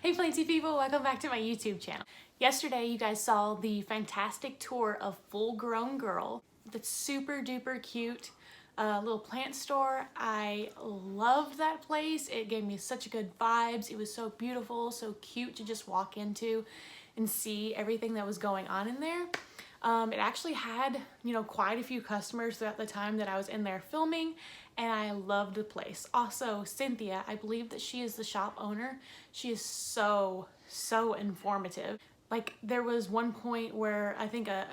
Hey Planty people, welcome back to my YouTube channel. Yesterday you guys saw the fantastic tour of Full Grown Girl. That's super duper cute little plant store. I loved that place. It gave me such good vibes. It was so beautiful, so cute to just walk into and see everything that was going on in there. It actually had, quite a few customers throughout the time that I was in there filming, and I loved the place. Also, Cynthia, I believe that she is the shop owner. She is so informative. Like, there was one point where I think a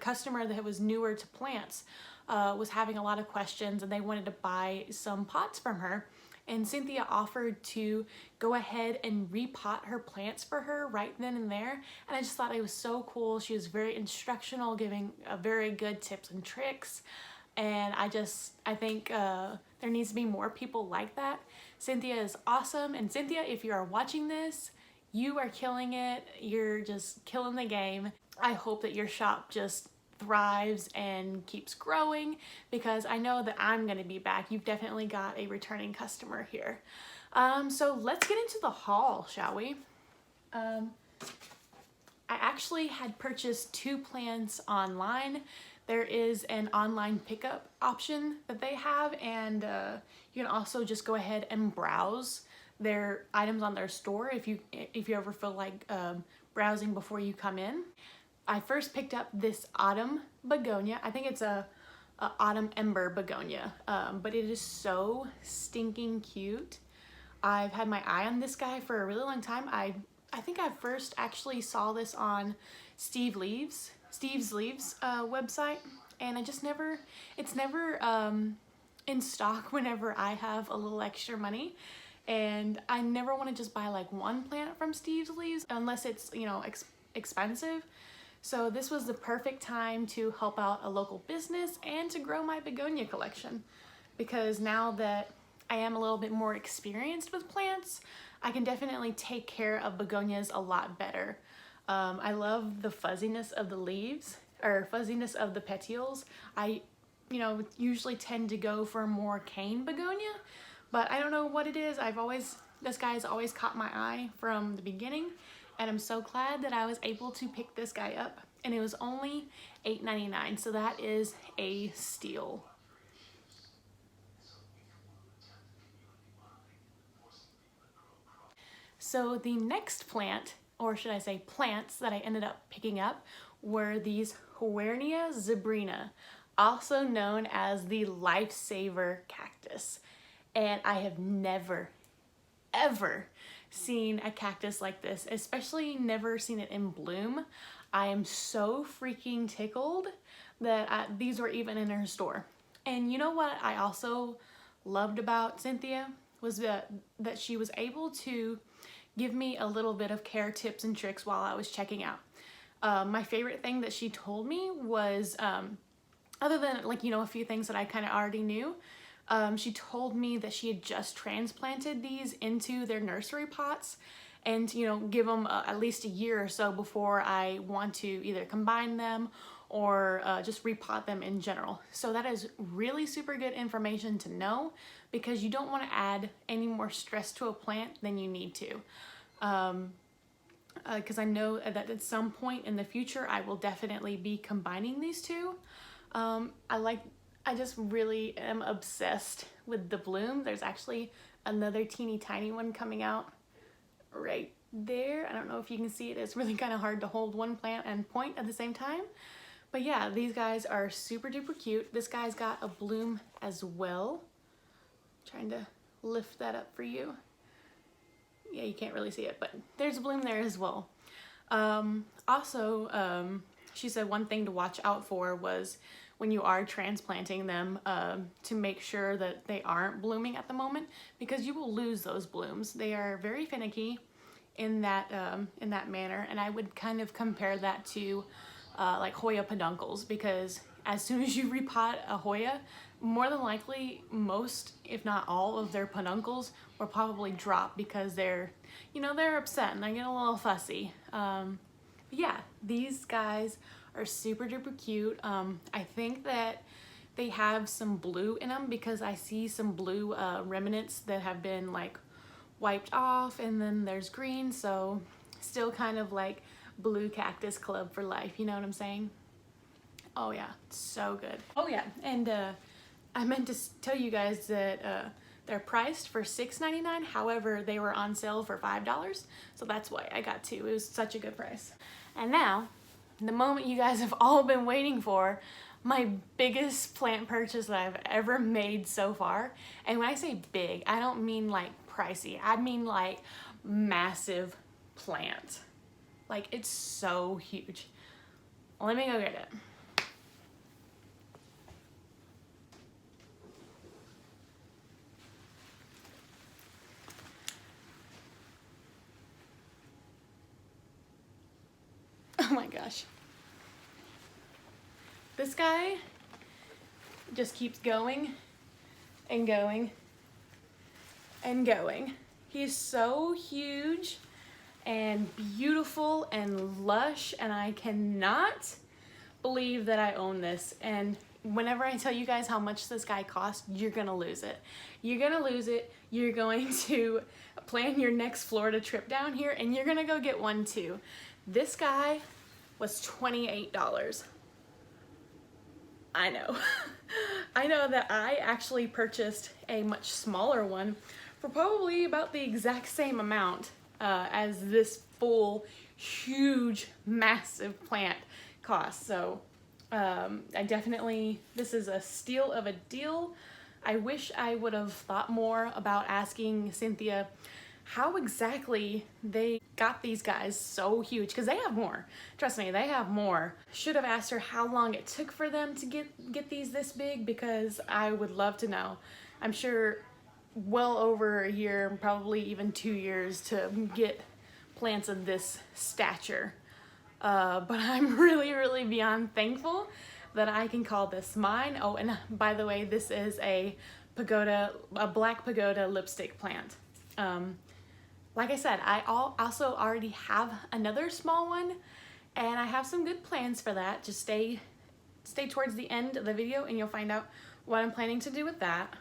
customer that was newer to plants was having a lot of questions, and they wanted to buy some pots from her. And Cynthia offered to go ahead and repot her plants for her right then and there. And I just thought it was so cool. She was very instructional, giving very good tips and tricks. And I think there needs to be more people like that. Cynthia is awesome. And Cynthia, if you are watching this, you are killing it. You're just killing the game. I hope that your shop just thrives and keeps growing, because I know that I'm going to be back. You've definitely got a returning customer here. So let's get into the haul, shall we? I actually had purchased 2 plants online. There is an online pickup option that they have, and you can also just go ahead and browse their items on their store if you ever feel like browsing before you come in. I first picked up this autumn begonia. I think it's a autumn ember begonia, but it is so stinking cute. I've had my eye on this guy for a really long time. I think I first actually saw this on Steve's Leaves website, and it's never in stock whenever I have a little extra money. And I never want to just buy like one plant from Steve's Leaves unless it's, expensive. So this was the perfect time to help out a local business and to grow my begonia collection, because now that I am a little bit more experienced with plants, I can definitely take care of begonias a lot better. I love the fuzziness of the leaves, or fuzziness of the petioles. I, usually tend to go for more cane begonia, but I don't know what it is. This guy's always caught my eye from the beginning, and I'm so glad that I was able to pick this guy up. And it was only $8.99, so that is a steal. So the next plant, or should I say plants, that I ended up picking up were these Huernia zebrina, also known as the lifesaver cactus. And I have never, ever seen a cactus like this, especially never seen it in bloom. I am so freaking tickled that these were even in her store. And you know what I also loved about Cynthia was that she was able to give me a little bit of care tips and tricks while I was checking out. My favorite thing that she told me was, other than a few things that I kind of already knew, she told me that she had just transplanted these into their nursery pots, and give them at least a year or so before I want to either combine them or just repot them in general. So that is really super good information to know, because you don't want to add any more stress to a plant than you need to. Because I know that at some point in the future I will definitely be combining these two. I just really am obsessed with the bloom. There's actually another teeny tiny one coming out right there. I don't know if you can see it. It's really kind of hard to hold one plant and point at the same time. But yeah, these guys are super duper cute. This guy's got a bloom as well. I'm trying to lift that up for you. Yeah, you can't really see it, but there's a bloom there as well. She said one thing to watch out for was when you are transplanting them, to make sure that they aren't blooming at the moment, because you will lose those blooms. They are very finicky in that manner, and I would kind of compare that to like Hoya peduncles, because as soon as you repot a Hoya, more than likely most, if not all, of their peduncles will probably drop, because they're upset and they get a little fussy. Yeah, these guys are super duper cute. I think that they have some blue in them, because I see some blue remnants that have been like wiped off, and then there's green, so still kind of like blue cactus club for life, you know what I'm saying? Oh yeah, so good. Oh yeah, and I meant to tell you guys that they're priced for $6.99. However, they were on sale for $5, so that's why I got two. It was such a good price. And now, the moment you guys have all been waiting for, my biggest plant purchase that I've ever made so far. And when I say big, I don't mean like pricey. I mean like massive plant. Like, it's so huge. Let me go get it. Oh my gosh. This guy just keeps going and going and going. He's so huge and beautiful and lush, and I cannot believe that I own this. And whenever I tell you guys how much this guy cost, you're gonna lose it. You're gonna lose it. You're going to plan your next Florida trip down here, and you're gonna go get one too. This guy was $28. I know. I know that I actually purchased a much smaller one for probably about the exact same amount as this full, huge, massive plant costs. So I definitely, this is a steal of a deal. I wish I would have thought more about asking Cynthia how exactly they got these guys so huge, because they have more. Trust me, they have more. Should have asked her how long it took for them to get these this big, because I would love to know. I'm sure well over a year, probably even 2 years to get plants of this stature. But I'm really, really beyond thankful that I can call this mine. Oh, and by the way, this is a Pagoda, a black Pagoda lipstick plant. Like I said, I also already have another small one, and I have some good plans for that. Just stay towards the end of the video and you'll find out what I'm planning to do with that.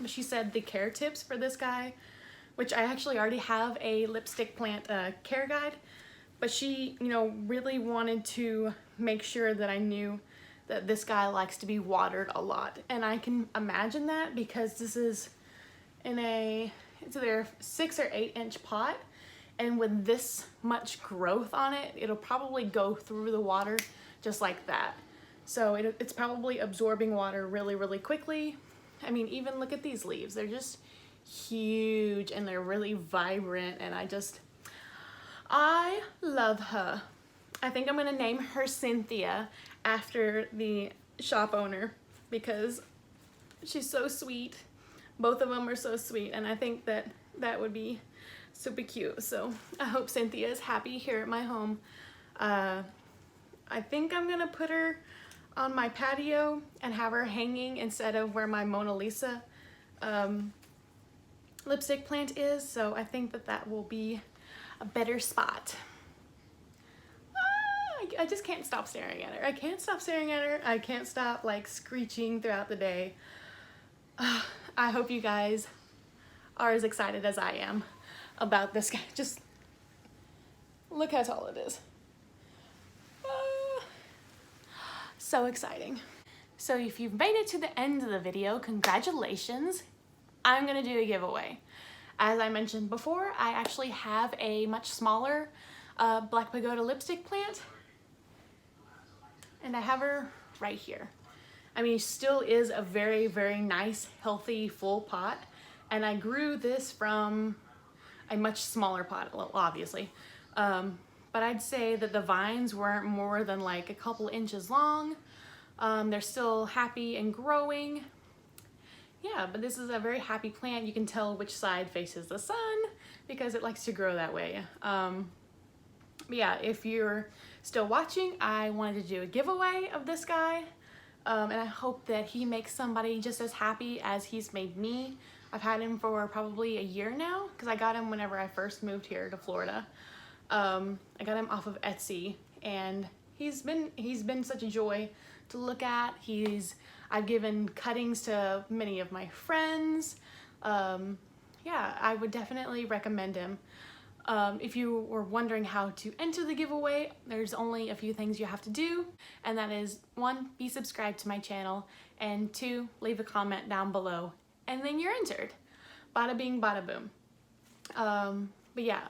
She said the care tips for this guy, which I actually already have a lipstick plant care guide, but she, you know, really wanted to make sure that I knew that this guy likes to be watered a lot. And I can imagine that, because this is in it's either 6 or 8 inch pot, and with this much growth on it, it'll probably go through the water just like that. So it's probably absorbing water really, really quickly. I mean, even look at these leaves. They're just huge and they're really vibrant, and I love her. I think I'm gonna name her Cynthia after the shop owner, because she's so sweet. Both of them are so sweet, and I think that that would be super cute. So I hope Cynthia is happy here at my home. I think I'm gonna put her on my patio and have her hanging instead of where my Mona Lisa lipstick plant is. So I think that that will be a better spot. I just can't stop staring at her. I can't stop staring at her. I can't stop like screeching throughout the day. I hope you guys are as excited as I am about this guy. Just look how tall it is. So exciting. So if you've made it to the end of the video, congratulations. I'm gonna do a giveaway. As I mentioned before, I actually have a much smaller Black Pagoda lipstick plant, and I have her right here. I mean, it still is a very, very nice, healthy, full pot, and I grew this from a much smaller pot, obviously. But I'd say that the vines weren't more than like a couple inches long. They're still happy and growing. Yeah, but this is a very happy plant. You can tell which side faces the sun because it likes to grow that way. But yeah, if you're still watching, I wanted to do a giveaway of this guy. And I hope that he makes somebody just as happy as he's made me. I've had him for probably a year now, because I got him whenever I first moved here to Florida. I got him off of Etsy, and he's been such a joy to look at. I've given cuttings to many of my friends. Yeah, yeah, I would definitely recommend him. If you were wondering how to enter the giveaway, there's only a few things you have to do, and that is 1, be subscribed to my channel, and 2, leave a comment down below, and then you're entered. Bada bing, bada boom. But yeah,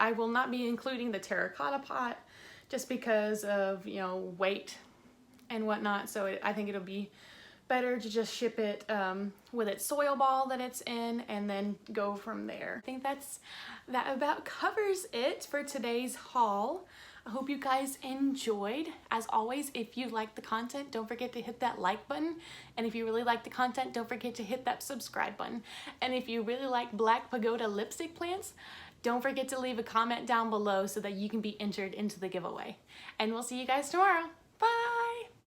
I will not be including the terracotta pot just because of, you know, weight and whatnot, so I think it'll be better to just ship it with its soil ball that it's in and then go from there. I think that about covers it for today's haul. I hope you guys enjoyed. As always, if you like the content, don't forget to hit that like button. And if you really like the content, don't forget to hit that subscribe button. And if you really like black pagoda lipstick plants, don't forget to leave a comment down below so that you can be entered into the giveaway. And we'll see you guys tomorrow. Bye!